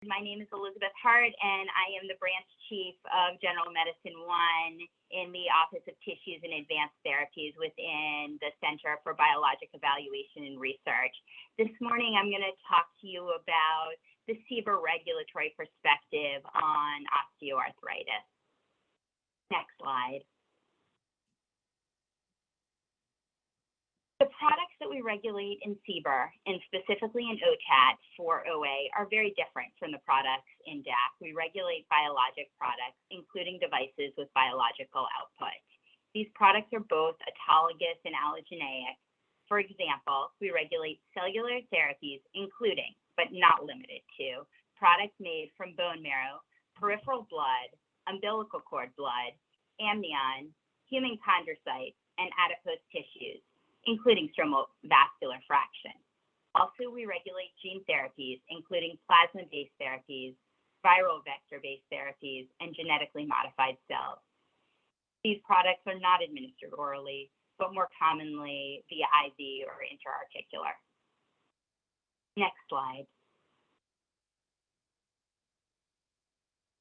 My name is Elizabeth Hart, and I am the branch chief of General Medicine 1 in the Office of Tissues and Advanced Therapies within the Center for Biologic Evaluation and Research. This morning, I'm going to talk to you about the CBER regulatory perspective on osteoarthritis. Next slide. The products that we regulate in CBER, and specifically in OTAT for OA, are very different from the products in DAC. We regulate biologic products, including devices with biological output. These products are both autologous and allogeneic. For example, we regulate cellular therapies, including, but not limited to, products made from bone marrow, peripheral blood, umbilical cord blood, amnion, human chondrocytes, and adipose tissues, including stromal vascular fraction. Also, we regulate gene therapies, including plasma-based therapies, viral vector-based therapies, and genetically modified cells. These products are not administered orally, but more commonly via IV or intra-articular. Next slide.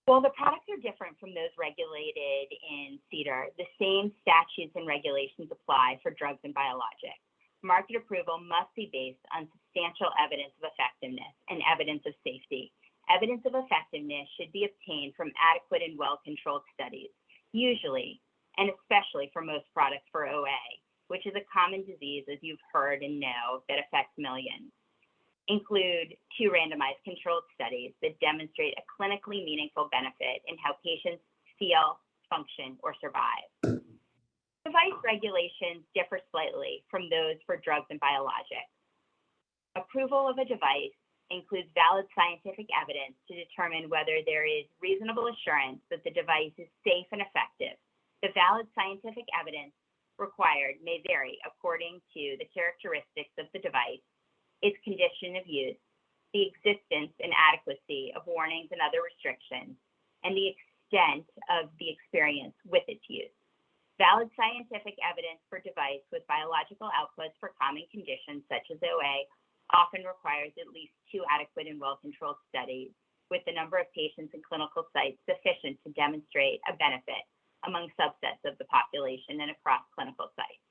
While the products are different from those regulated in CBER, the same statutes and regulations apply for drugs and biologics. Market approval must be based on substantial evidence of effectiveness and evidence of safety. Evidence of effectiveness should be obtained from adequate and well-controlled studies, usually, and especially for most products for OA, which is a common disease, as you've heard and know, that affects millions. Include 2 randomized controlled studies that demonstrate a clinically meaningful benefit in how patients feel, function, or survive. Device regulations differ slightly from those for drugs and biologics. Approval of a device includes valid scientific evidence to determine whether there is reasonable assurance that the device is safe and effective. The valid scientific evidence required may vary according to the characteristics of the device, its condition of use, the existence and adequacy of warnings and other restrictions, and the extent of the experience with its use. Valid scientific evidence for device with biological outputs for common conditions such as OA often requires at least 2 adequate and well-controlled studies with the number of patients and clinical sites sufficient to demonstrate a benefit among subsets of the population and across clinical sites.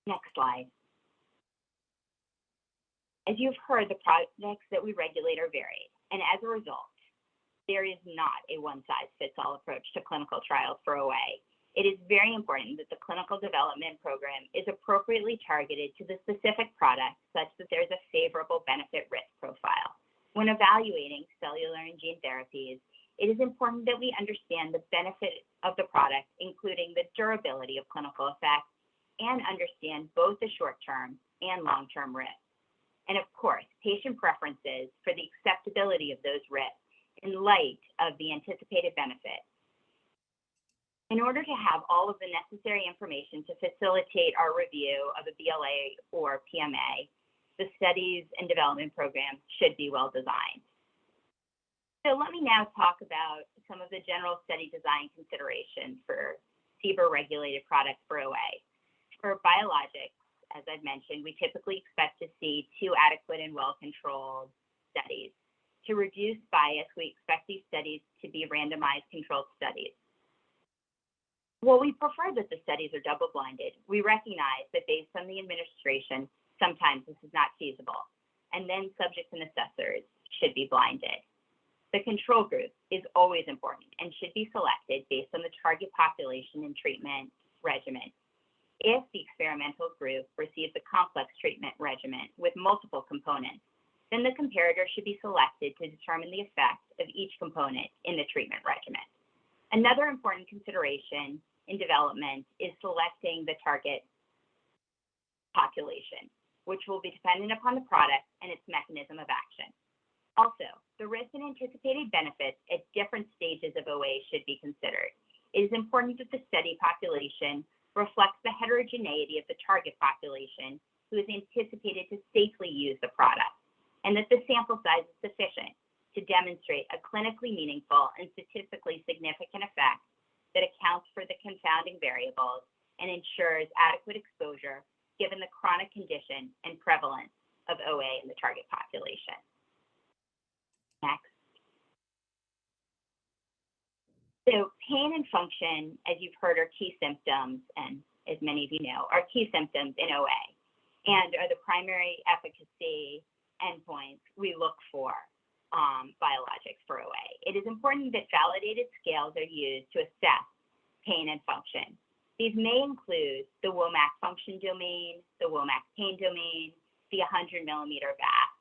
Next slide. As you've heard, the products that we regulate are varied, and as a result, there is not a one-size-fits-all approach to clinical trials for OA. It is very important that the clinical development program is appropriately targeted to the specific product such that there's a favorable benefit-risk profile. When evaluating cellular and gene therapies, it is important that we understand the benefit of the product, including the durability of clinical effects, and understand both the short-term and long-term risks. And of course, patient preferences for the acceptability of those risks in light of the anticipated benefit. In order to have all of the necessary information to facilitate our review of a BLA or PMA, the studies and development programs should be well designed. So let me now talk about some of the general study design considerations for CBER regulated products for OA. For biologics, as I've mentioned, we typically expect to see 2 adequate and well-controlled studies. To reduce bias, we expect these studies to be randomized controlled studies. While we prefer that the studies are double-blinded, we recognize that based on the administration, sometimes this is not feasible, and then subjects and assessors should be blinded. The control group is always important and should be selected based on the target population and treatment regimen. If the experimental group receives a complex treatment regimen with multiple components, then the comparator should be selected to determine the effect of each component in the treatment regimen. Another important consideration in development is selecting the target population, which will be dependent upon the product and its mechanism of action. Also, the risks and anticipated benefits at different stages of OA should be considered. It is important that the study population reflects the heterogeneity of the target population who is anticipated to safely use the product, and that the sample size is sufficient to demonstrate a clinically meaningful and statistically significant effect that accounts for the confounding variables and ensures adequate exposure given the chronic condition and prevalence of OA in the target population. Next. So pain and function, as you've heard, are key symptoms, and as many of you know, are key symptoms in OA, and are the primary efficacy endpoints we look for biologics for OA. It is important that validated scales are used to assess pain and function. These may include the WOMAC function domain, the WOMAC pain domain, the 100 millimeter VAS.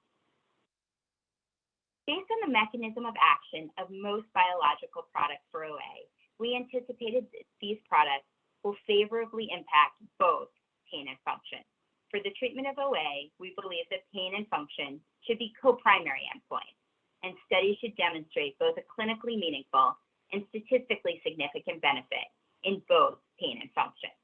Based on the mechanism of action of most biological products for OA, we anticipated that these products will favorably impact both pain and function. For the treatment of OA, we believe that pain and function should be co-primary endpoints, and studies should demonstrate both a clinically meaningful and statistically significant benefit in both pain and function.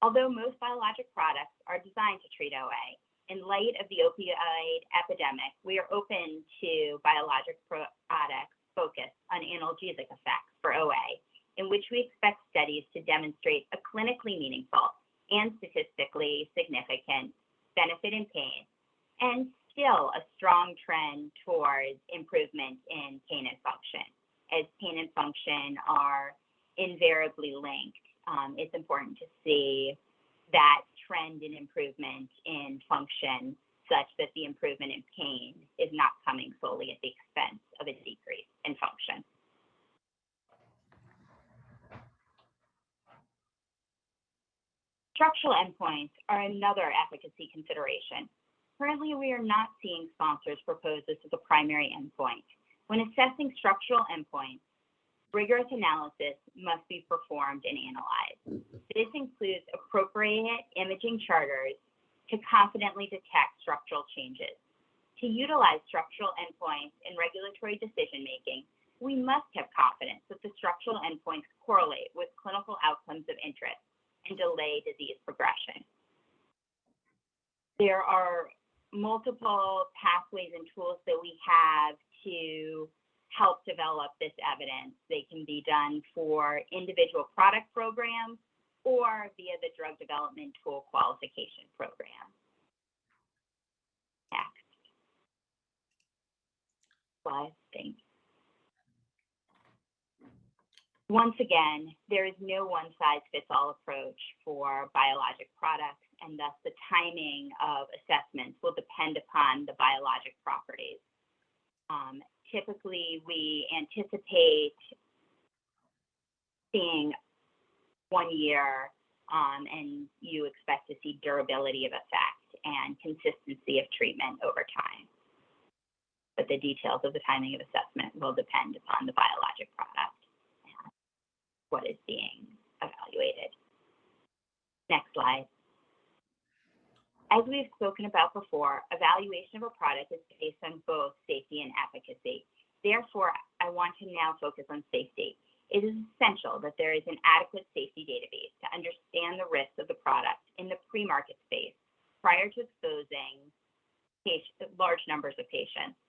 Although most biologic products are designed to treat OA, in light of the opioid epidemic, we are open to biologic products focused on analgesic effects for OA, in which we expect studies to demonstrate a clinically meaningful and statistically significant benefit in pain, and still a strong trend towards improvement in pain and function. As pain and function are invariably linked, it's important to see that trend in improvement in function such that the improvement in pain is not coming solely at the expense of a decrease in function. Structural endpoints are another efficacy consideration. Currently, we are not seeing sponsors propose this as a primary endpoint. When assessing structural endpoints, rigorous analysis must be performed and analyzed. This includes appropriate imaging charters to confidently detect structural changes. To utilize structural endpoints in regulatory decision-making, we must have confidence that the structural endpoints correlate with clinical outcomes of interest and delay disease progression. There are multiple pathways and tools that we have to help develop this evidence. They can be done for individual product programs or via the Drug Development Tool Qualification Program. Next. Slide, thanks. Once again, there is no one-size-fits-all approach for biologic products, and thus the timing of assessments will depend upon the biologic properties. Typically, we anticipate seeing 1 year, and you expect to see durability of effect and consistency of treatment over time. But the details of the timing of assessment will depend upon the biologic product and what is being evaluated. Next slide. As we've spoken about before, evaluation of a product is based on both safety and efficacy. Therefore, I want to now focus on safety. It is essential that there is an adequate safety database to understand the risks of the product in the pre-market space prior to exposing large numbers of patients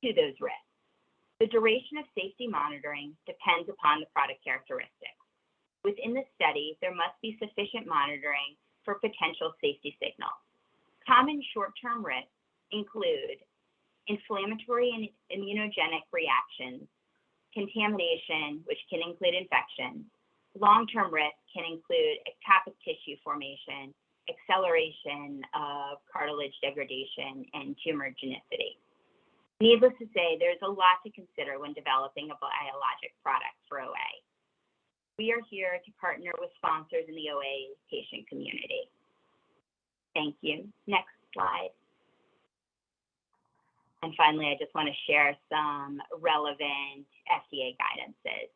to those risks. The duration of safety monitoring depends upon the product characteristics. Within the study, there must be sufficient monitoring for potential safety signals. Common short-term risks include inflammatory and immunogenic reactions, contamination, which can include infection. Long-term risks can include ectopic tissue formation, acceleration of cartilage degradation, and tumorigenicity. Needless to say, there's a lot to consider when developing a biologic product for OA. We are here to partner with sponsors in the OA patient community. Thank you. Next slide. And finally, I just want to share some relevant FDA guidances.